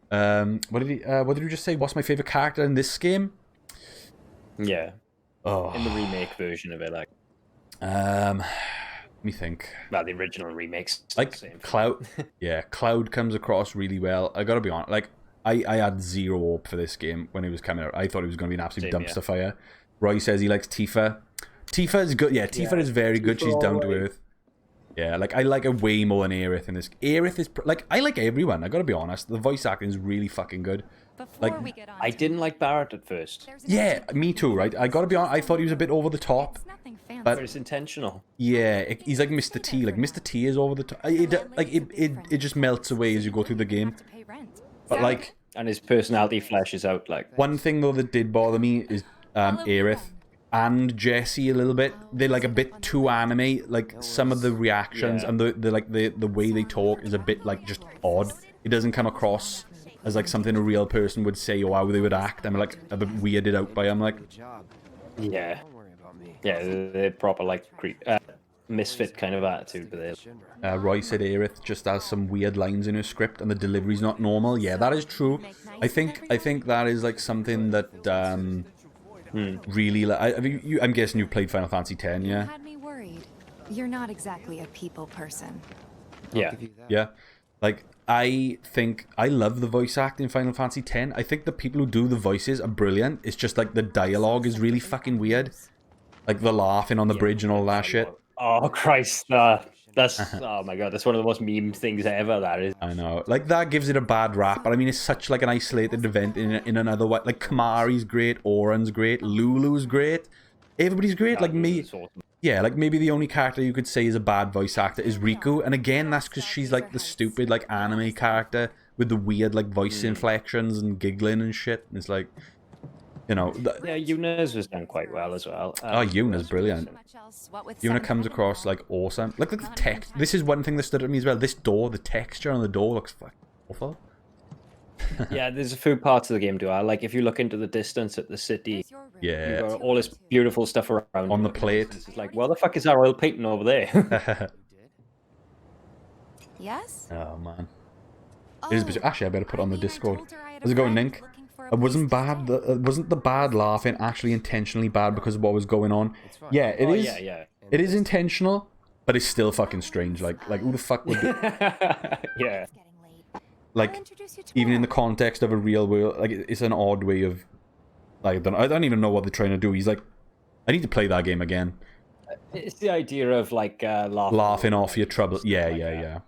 What did you just say? What's my favorite character in this game? Yeah. Oh. In the remake version of it, like. Let me think. Well, the original remakes. Like Cloud. Yeah, Cloud comes across really well. I gotta be honest. Like, I had zero hope for this game when it was coming out. I thought it was gonna be an absolute dumpster fire. Roy says he likes Tifa. Tifa is good. Yeah, Tifa is very good. She's down to earth. Yeah, like, I like her way more than Aerith in this. Aerith is, like, I like everyone, I gotta be honest. The voice acting is really fucking good. Like, I didn't like Barrett at first. Yeah, me too, right? I gotta be honest, I thought he was a bit over the top. But it's intentional. Yeah, he's like Mr. T. Like, Mr. T is over the top. It just melts away as you go through the game. But, like... And his personality flashes out, like... One thing, though, that did bother me is Aerith and Jessie a little bit. They're like a bit too anime. Like some of the reactions and the way they talk is a bit like just odd. It doesn't come across as like something a real person would say or how they would act. I'm like a bit weirded out by. I'm like, yeah, they're proper like misfit kind of attitude. But Roy said Aerith just has some weird lines in her script and the delivery's not normal. Yeah, that is true. I think that is like something that really, I mean, I'm guessing you've played Final Fantasy X, yeah? Had me worried. You're not exactly a people person. Yeah. Yeah. Like, I think I love the voice acting in Final Fantasy X. I think the people who do the voices are brilliant. It's just like the dialogue is really fucking weird. Like the laughing on the bridge and all that shit. Oh Christ, that's oh my god, that's one of the most meme things ever. That is. I know, like that gives it a bad rap, but I mean it's such like an isolated event in another way. Like Kamari's great, Oren's great, Lulu's great, everybody's great. Like me, yeah, like maybe the only character you could say is a bad voice actor is Riku, and again that's because she's like the stupid like anime character with the weird like voice inflections and giggling and shit. And it's like, you know, yeah, Yuna's was done quite well as well. Oh, Yuna's brilliant. Yuna comes across like awesome. Like the text. This is one thing that stood out to me as well. This door, the texture on the door looks fucking awful. Yeah, there's a few parts of the game, like if you look into the distance at the city, yeah, you've got all this beautiful stuff around on the plate. It's like, well, the fuck is that oil painting over there? Yes. Oh man. It is actually, I better put it on the Discord. How's it going, Nink? It wasn't bad. Wasn't the bad laughing actually intentionally bad because of what was going on? Yeah, it is. Yeah. It is intentional, but it's still fucking strange. Like who the fuck would do? Yeah. Like, even in the context of a real world, like it's an odd way of. Like, I don't even know what they're trying to do. He's like, I need to play that game again. It's the idea of like laughing off your trouble. Yeah.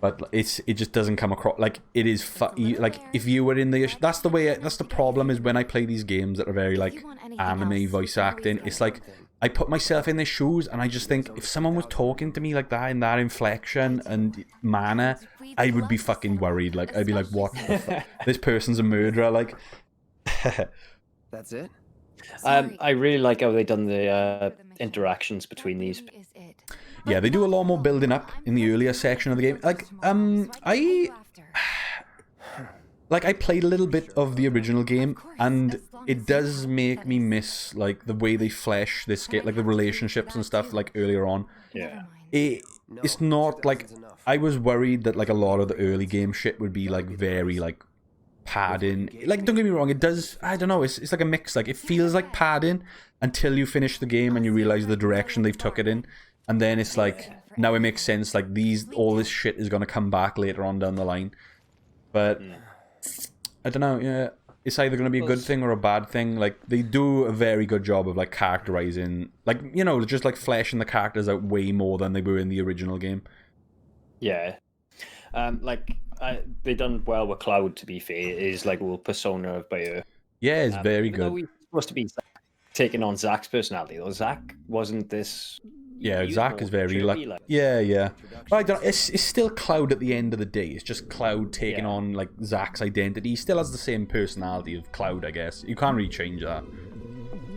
But it just doesn't come across like it is. Like if you were in the that's the problem is when I play these games that are very like anime voice acting. It's like I put myself in their shoes and I just think if someone was talking to me like that in that inflection and manner, I would be fucking worried. Like I'd be like, what? The fuck? This person's a murderer. Like that's it. I really like how they done the interactions between these. Yeah, they do a lot more building up in the earlier section of the game. Like, I played a little bit of the original game, and it does make me miss, like, the way they flesh this game, like, the relationships and stuff, like, earlier on. Yeah. It's not, like, I was worried that, like, a lot of the early game shit would be, like, very, like, padding. Like, don't get me wrong, it does, I don't know, it's like a mix. Like, it feels like padding until you finish the game and you realize the direction they've took it in. And then it's like, now it makes sense, like, all this shit is going to come back later on down the line. But, I don't know, yeah, it's either going to be a good thing or a bad thing. Like, they do a very good job of, like, characterizing, like, you know, just, like, fleshing the characters out way more than they were in the original game. Yeah. They done well with Cloud, to be fair. It is, like, a little persona of Bayer. Yeah, it's very good. He's supposed to be taking on Zack's personality, though. Zack wasn't this... Yeah, Zack is very like yeah. But I don't. It's still Cloud at the end of the day. It's just Cloud taking on like Zack's identity. He still has the same personality of Cloud, I guess. You can't really change that.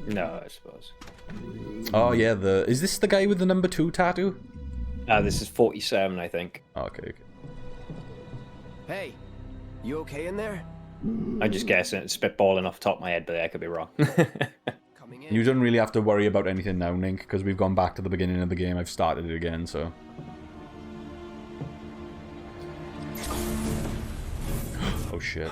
No, I suppose. Oh yeah, is this the guy with the number 2 tattoo? This is 47, I think. Okay. Hey, you okay in there? I'm just guessing, spitballing off the top of my head, but I could be wrong. You don't really have to worry about anything now, Nink, because we've gone back to the beginning of the game. I've started it again, so... shit.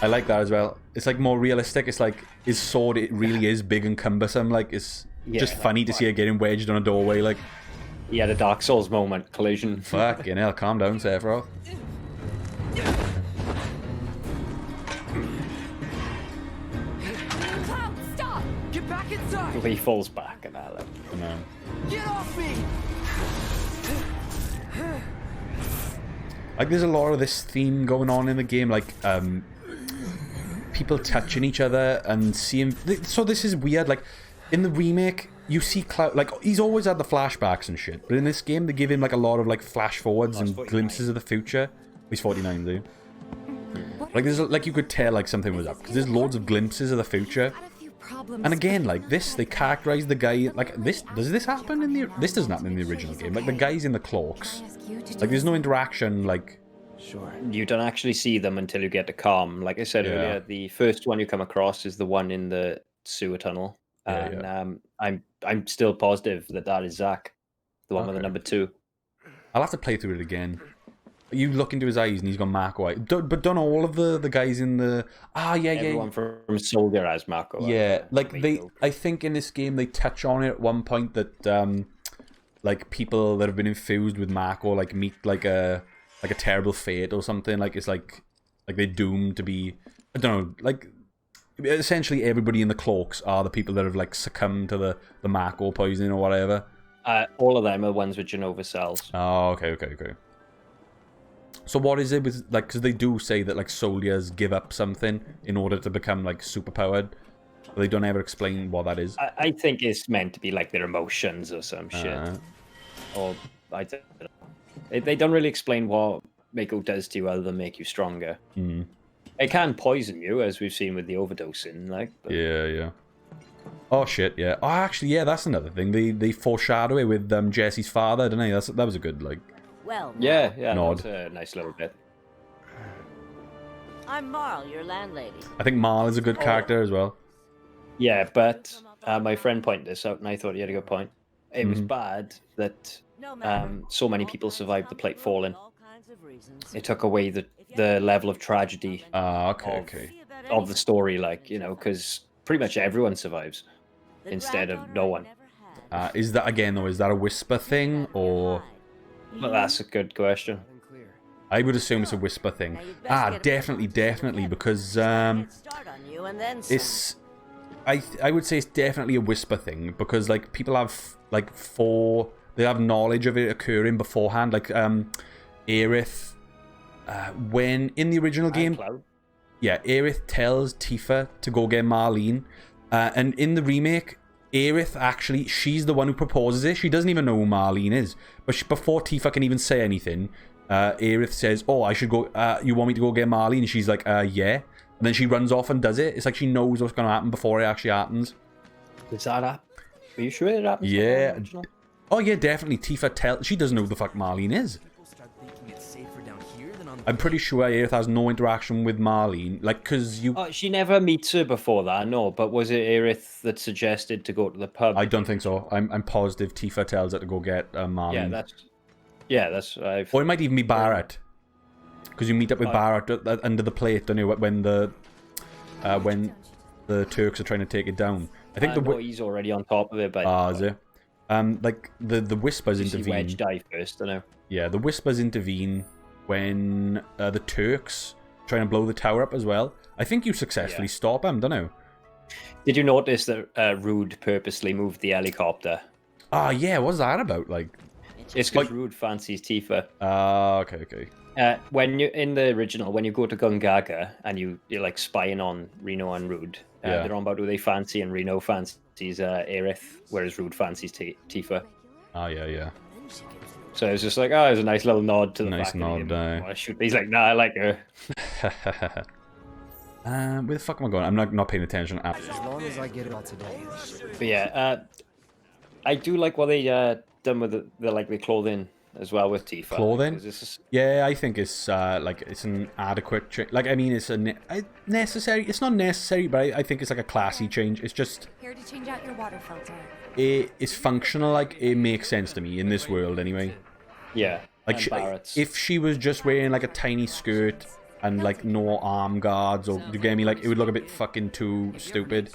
I like that as well. It's like more realistic. It's like his sword, it really is big and cumbersome. Like it's just funny to see it getting wedged on a doorway. Like he had a Dark Souls moment, collision. Fucking hell, calm down, Sephiroth. Cloud, stop! Get back inside! He falls back and that. No. Get off me! Like there's a lot of this theme going on in the game, like people touching each other and seeing. So this is weird. Like in the remake, you see Cloud. Like he's always had the flashbacks and shit, but in this game they give him like a lot of like flash forwards and glimpses of the future. He's 49, dude. Like there's like you could tell like something was up because there's loads of glimpses of the future. And again, like this, they characterize the guy like this. Does this happen in the? This doesn't happen in the original game. Like the guys in the cloaks. Like there's no interaction. Like Sure. You don't actually see them until you get to Calm. Like I said earlier, the first one you come across is the one in the sewer tunnel, and I'm still positive that that is Zack, the one with the number 2. I'll have to play through it again. You look into his eyes and he's got Marco eye. But don't all of the guys in the Everyone from Soldier has Marco. Yeah, like they. I think in this game they touch on it at one point that like people that have been infused with Marco like meet like a terrible fate or something. Like it's like they're doomed to be. I don't know. Like essentially everybody in the cloaks are the people that have like succumbed to the Marco poisoning or whatever. All of them are ones with Genova cells. Oh, okay. So what is it with, like, because they do say that, like, soldiers give up something in order to become, like, superpowered. But they don't ever explain what that is. I think it's meant to be, like, their emotions or some shit. Or, I don't know. They don't really explain what Mako does to you other than make you stronger. Mm. It can poison you, as we've seen with the overdosing, like. But... Yeah. Oh, shit, yeah. Oh, actually, yeah, that's another thing. They foreshadow it with Jesse's father, didn't they? That was a good, like... Well, yeah, nod. That's a nice little bit. I'm Marl, your landlady. I think Marl is a good character as well. Yeah, but my friend pointed this out, and I thought he had a good point. It was bad that so many people survived the plate falling. It took away the level of tragedy of the story, like, you know, because pretty much everyone survives instead of no one. Is that, again, though, is that a whisper thing, or... Well, that's a good question. I would assume it's a whisper thing. Definitely, because it's... I would say it's definitely a whisper thing, because, like, people have, like, they have knowledge of it occurring beforehand, like, Aerith, when, in the original game... Yeah, Aerith tells Tifa to go get Marlene, and in the remake... Aerith, actually, she's the one who proposes it. She doesn't even know who Marlene is. But before Tifa can even say anything, Aerith says, oh, I should go, you want me to go get Marlene? And she's like, yeah. And then she runs off and does it. It's like she knows what's going to happen before it actually happens. Does that happen? Are you sure it happens? Yeah. Oh, yeah, definitely. Tifa she doesn't know who the fuck Marlene is. I'm pretty sure Aerith has no interaction with Marlene, like, because you... Oh, she never meets her before that, no, but was it Aerith that suggested to go to the pub? I don't think so. I'm positive Tifa tells her to go get Marlene. Yeah, that's... Or it might even be Barrett. Because you meet up with Barrett under the plate, don't you, when the Turks are trying to take it down. I think he's already on top of it, but... is it? Like, the Whispers intervene. Wedge die first, I know. Yeah, the Whispers intervene when the Turks trying to blow the tower up as well. I think you successfully stop them, don't you? Did you notice that Rude purposely moved the helicopter? Yeah, what's that about? Like, it's because Rude fancies Tifa. Okay. When you in the original, when you go to Gungaga and you're like spying on Reno and Rude, they're on about who they fancy, and Reno fancies Aerith, whereas Rude fancies Tifa. Yeah. So it's just like, there's a nice little nod to the nice fact nod. That he's like, nah, I like her. Where the fuck am I going? I'm not paying attention. As long as I get it all today. But yeah, I do like what they done with the clothing as well with Tifa. Clothing? Yeah, I think it's like it's an adequate change. Like, I mean, it's necessary. It's not necessary, but I think it's like a classy change. It's just Here to change out your water filter. It's functional. Like, it makes sense to me in this world anyway. Yeah, Like, And Barrett's. if she was just wearing like a tiny skirt and like no arm guards, or do you get me? Like, it would look a bit fucking too stupid.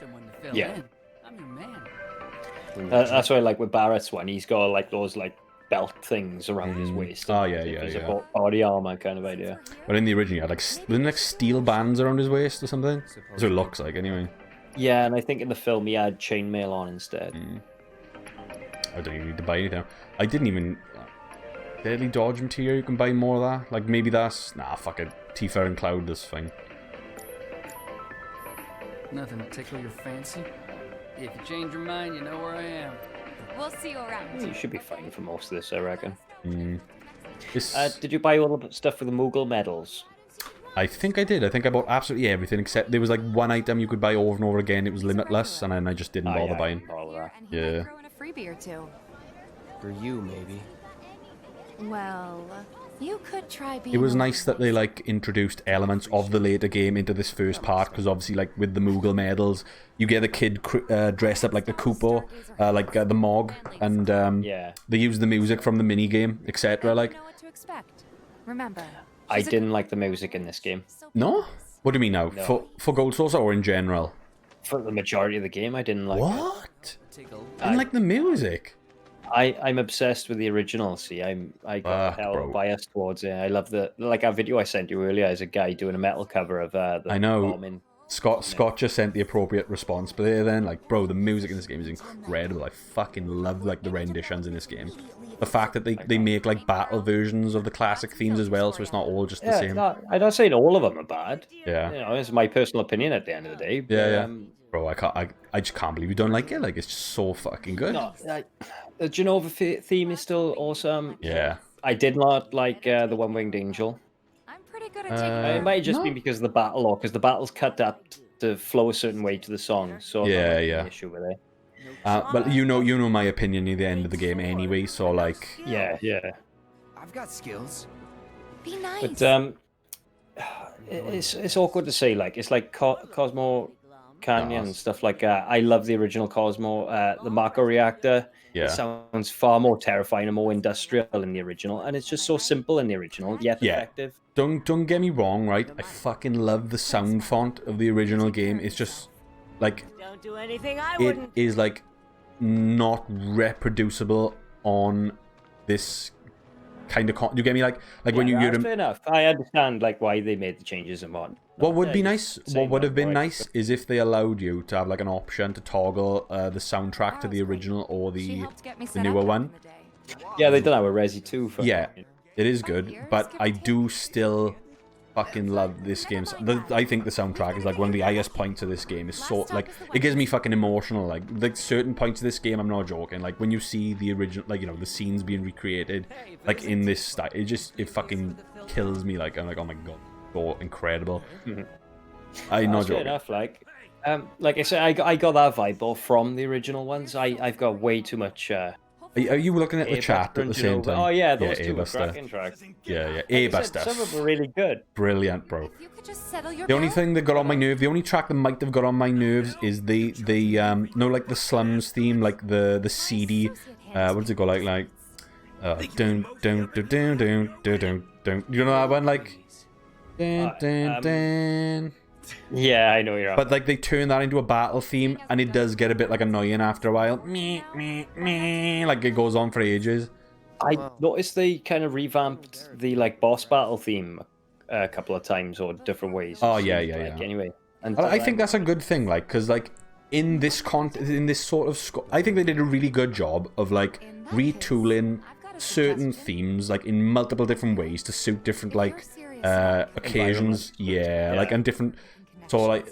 Yeah. I'm your man. That's why I like with Barrett's one. He's got like those like belt things around his waist. Oh, and yeah, as if yeah, he's yeah. a body armor kind of idea. But in the original, you had like wasn't like steel bands around his waist or something. That's what it looks like, anyway. Yeah, and I think in the film he had chainmail on instead. I don't even need to buy it now. I didn't even. Deadly dodge material, you can buy more of that. Like, maybe that's. Nah, fuck it. Tifa and Cloud, this thing. Nothing to tickle your fancy? If you change your mind, you know where I am. We'll see you around. You should be fine for most of this, I reckon. This, Did you buy all the stuff for the Moogle medals? I think I did. I think I bought absolutely everything except there was like one item you could buy over and over again. It was limitless, and then I just didn't bother buying. All of that. And he Yeah. might throw in a freebie or two. For you, maybe. Well, you could try being. It was a nice that they like introduced elements of the later game into this first part, because obviously, like with the Moogle medals, you get a kid dressed up like the Koopa, the Mog, and Yeah. they use the music from the mini game, etc. Like, know what to expect. Remember. I didn't like the music in this game. no, what do you mean now? No. For Gold Source or in general? For the majority of the game, I didn't like it. What? Take a I didn't like the music. I'm obsessed with the original. See, I got Fuck, hell bro. biased towards it. I love like our video I sent you earlier is a guy doing a metal cover of the I know. bombing. Scott just sent the appropriate response, but then, like, bro, the music in this game is incredible. I fucking love, like, the renditions in this game. The fact that they make, like, battle versions of the classic themes as well, so it's not all just the same. I'm not saying all of them are bad. Yeah. You know, it's my personal opinion at the end of the day. But, Yeah. Bro, I just can't believe you don't like it. Like, it's just so fucking good. No, the Genova theme is still awesome. Yeah. I did not like the One-Winged Angel. I'm pretty good at taking. It might have just no. been because of the battle, or because the battle's cut up to flow a certain way to the song. So Yeah, that might be yeah. an issue with it. But you know my opinion near the end of the game anyway, so, like... Yeah. I've got skills. Be nice. But it's awkward to say. Like it's like Cosmo Canyon and stuff like that. I love the original Cosmo. The Mako reactor. Yeah. It sounds far more terrifying and more industrial in the original, and it's just so simple in the original, yet Yeah. effective. Don't get me wrong, right? I fucking love the sound font of the original game. It's just, like... Don't do anything I It wouldn't. is, like, not reproducible on this kind of you get me, like when you hear that's them. fair enough. I understand like why they made the changes and what. What would be Yeah, nice, just what saying, would have been like, nice, is if they allowed you to have like an option to toggle the soundtrack to the original or She the helped get me set newer up back one. in the day. Yeah, they done that with Resi 2. For Yeah, it is good, but I do still fucking love this game. I think the soundtrack is like one of the highest points of this game. It's so like it gets me fucking emotional. Like certain points of this game, I'm not joking. Like when you see the original, like the scenes being recreated, like in this style, it fucking kills me. Like I'm like, oh my god, so incredible. I'm not fair joking. enough. Like I said, I got that vibe all from the original ones. I've got way too much. Are you looking at the A chat Buster at the and same Genova. time? Oh yeah, those two were A-Buster. cracking tracks. Yeah, Like A I said, Buster. some of them were really good. Brilliant, bro. If you could just settle your The only bill, thing that got on my nerve, the only track that might have got on my nerves is the like the slums theme, like the seedy, what does it go like dun dun dun dun dun dun dun. You know that one, like dun dun dun. Yeah, I know you're. But like they turn that into a battle theme, and it does get a bit like annoying after a while. Me, like it goes on for ages. I noticed they kind of revamped the like boss battle theme a couple of times or different ways. Oh, it yeah, seemed yeah, like. yeah. Anyway, and I think that's a good thing, like, because like in this sort of I think they did a really good job of like retooling certain themes like in multiple different ways to suit different like occasions. Yeah, like and different. So like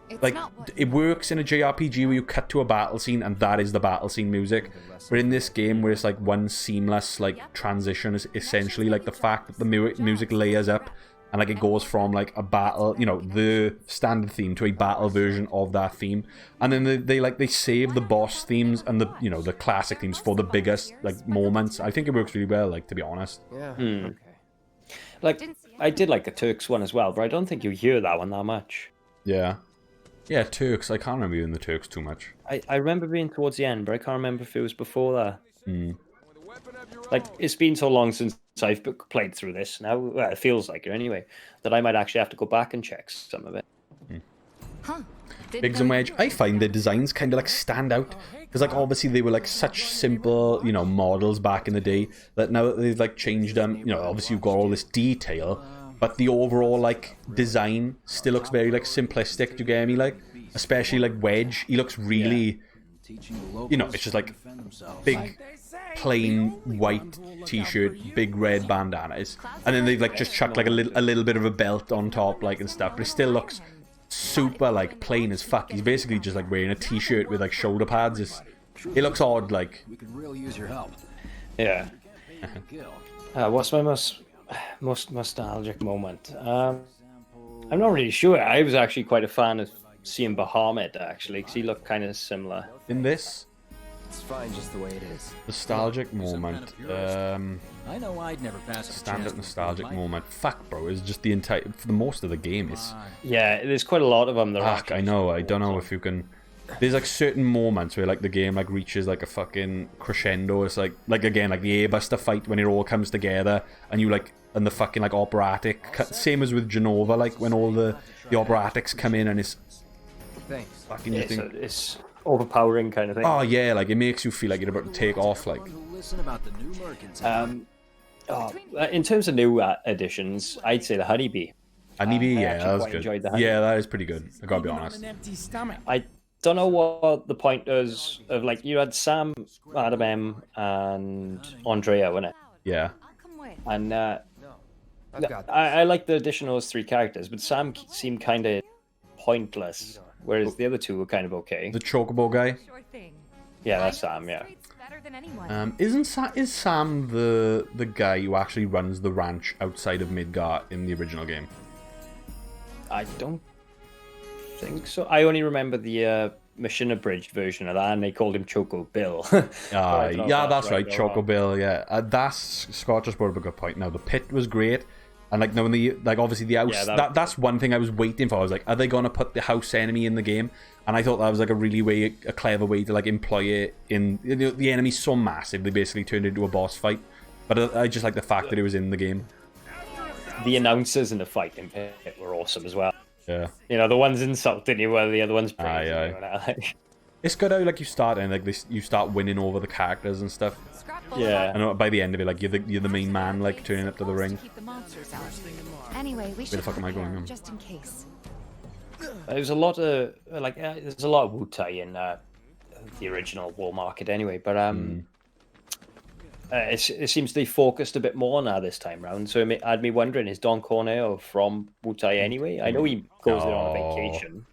it's like not what it works in a JRPG where you cut to a battle scene and that is the battle scene music. But in this game where it's like one seamless like transition is essentially like the fact that the music layers up and like it goes from like a battle, the standard theme to a battle version of that theme, and then they save the boss themes and the the classic themes for the biggest like moments. I think it works really well, like, to be honest. Yeah. Hmm. Like I did like the Turks one as well, but I don't think you hear that one that much. Yeah, Turks. I can't remember you in the Turks too much. I remember being towards the end, but I can't remember if it was before that. like it's been so long since I've played through this now. Well, it feels like it anyway. That I might actually have to go back and check some of it. Huh. Biggs and Wedge, I find their designs kind of like stand out because like obviously they were like such simple, you know, models back in the day that now that they've like changed them, you know, obviously you've got all this detail, but the overall like design still looks very like simplistic. Do you get me? Like especially like Wedge, he looks really, you know, it's just like big plain white t-shirt, big red bandanas, and then they've like just chucked like a little bit of a belt on top, like and stuff, but it still looks super like plain as fuck. He's basically just like wearing a t-shirt with like shoulder pads. It looks odd. Like We could really use your help. Yeah. What's my most nostalgic moment? I'm not really sure. I was actually quite a fan of seeing Bahamut actually, because he looked kind of similar. in this It's fine just the way it is. nostalgic moment. I know I'd never pass a Standard chance nostalgic before, moment. Fuck, bro. It's just the entire for the most of the game. It's Yeah, there's quite a lot of them. That are fuck. actually I know. I don't know awesome. if you can. There's like certain moments where like the game like reaches like a fucking crescendo. It's like again like the Airbuster fight when it all comes together and you like and the fucking like operatic. Same as with Genova, like when all the operatics come in and it's Thanks. fucking you It's, think. it's overpowering kind of thing. Oh yeah, like it makes you feel like you're about to take off. Like Listen about the new mercantile. In terms of new additions, I'd say the Honeybee. Honeybee, I yeah, actually that was quite good. enjoyed the Honeybee. Yeah, that is pretty good. I gotta be honest. I don't know what the point is of like you had Sam, Adam M, and Andrea, wasn't it? Yeah. I'll come with. And I've got I like the addition of those three characters, but Sam seemed kind of pointless, whereas the other two were kind of okay. The Chocobo guy. Sure thing. Yeah, that's Sam. Yeah. Better than anyone. Is Sam the guy who actually runs the ranch outside of Midgar in the original game? I don't think so. I only remember the Mission Abridged version of that, and they called him Choco Bill. I don't know if Yeah, that's right, or Choco wrong. Bill. Yeah, that's Scott just brought up a good point. Now the pit was great, and like knowing the like obviously the house. Yeah, that's one thing I was waiting for. I was like, are they gonna put the house enemy in the game? And I thought that was like a clever way to like employ it in. You know, the enemy's so massive they basically turned into a boss fight. But I just like the fact that it was in the game. The announcers in the fight in Pit were awesome as well. Yeah. You know, the ones insulting you while the other ones praising Aye, you. And I, It's good how like you start and like this, you start winning over the characters and stuff. yeah. And by the end of it, like you're the main man, like turning up to the ring. Keep the monsters out. Anyway, we should the fuck am I going now? just in case. There's a lot of there's a lot of Wu-Tai in the original War Market anyway, but it seems they focused a bit more now this time round. So it had me wondering, is Don Corneo from Wu-Tai anyway? I know he goes there on a No. vacation.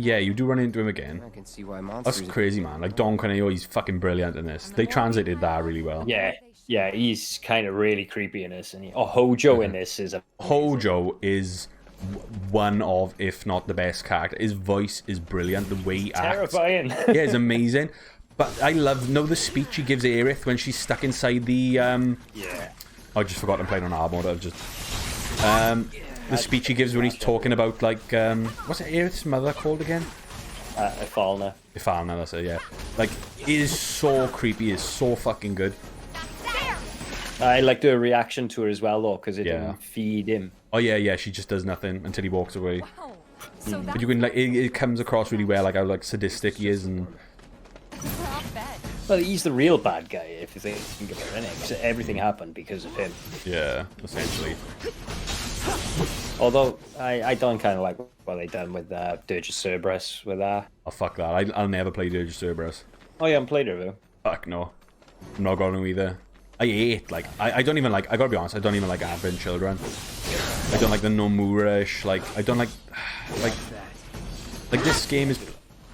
Yeah, you do run into him again. I can see why That's monsters. crazy, man. Like Don Corneo, he's fucking brilliant in this. They translated that really well. Yeah, he's kind of really creepy in this, and Hojo in this is a Hojo is one of, if not the best character. His voice is brilliant. The way he acts, terrifying. yeah, it's amazing. But I love the speech he gives Aerith when she's stuck inside the Yeah. I just forgot I'm playing on hard mode. I've just the speech he gives when he's talking about like what's it Aerith's mother called again? Falna. Ifalna, that's it, yeah. Like it is so creepy, it's so fucking good. I like the reaction to her as well, though, because it Yeah. didn't feed him. Oh yeah, she just does nothing until he walks away. Oh, so But you can like it comes across really well, like how like sadistic he is, and I'll bet. Well, he's the real bad guy, if you think about it, innit? 'Cause everything happened because of him. yeah, essentially. Although, I don't kind of like what they done with Dirge of Cerberus with that. Oh fuck that! I'll never play Dirge of Cerberus. Oh, yeah, I haven't played it, though. Fuck no, I'm not going to either. I hate like I don't even like. I gotta be honest. I don't even like Advent Children. I don't like the Nomura-ish. Like I don't like like this game is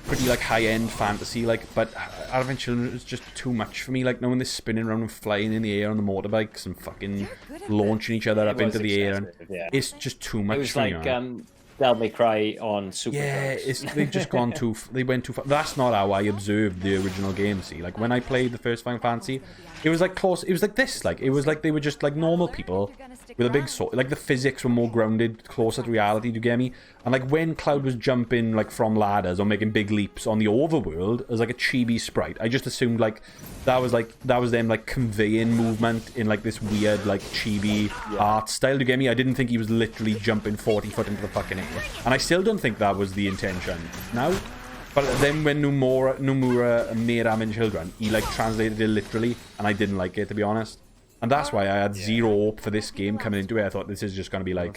pretty like high end fantasy. Like, but Advent Children is just too much for me. Like knowing they're spinning around and flying in the air on the motorbikes and fucking launching each other up was into the air. And excessive, yeah. it's just too It much was for me. like, Man. Devil May Cry on super Yeah, drugs. they've just gone too. They went too far. That's not how I observed the original game. See, like when I played the first Final Fantasy, it was like close. It was like this. Like it was like they were just like normal people with a big sword. Like the physics were more grounded, closer to reality. Do you get me? And like when Cloud was jumping like from ladders or making big leaps on the overworld as like a chibi sprite, I just assumed like that was them like conveying movement in like this weird like chibi art style. Do you get me? I didn't think he was literally jumping 40 foot into the fucking air, and I still don't think that was the intention now. But then when Nomura made Ramen Children, he like translated it literally, and I didn't like it, to be honest. And that's why I had zero hope for this game coming into it. I thought this is just going to be like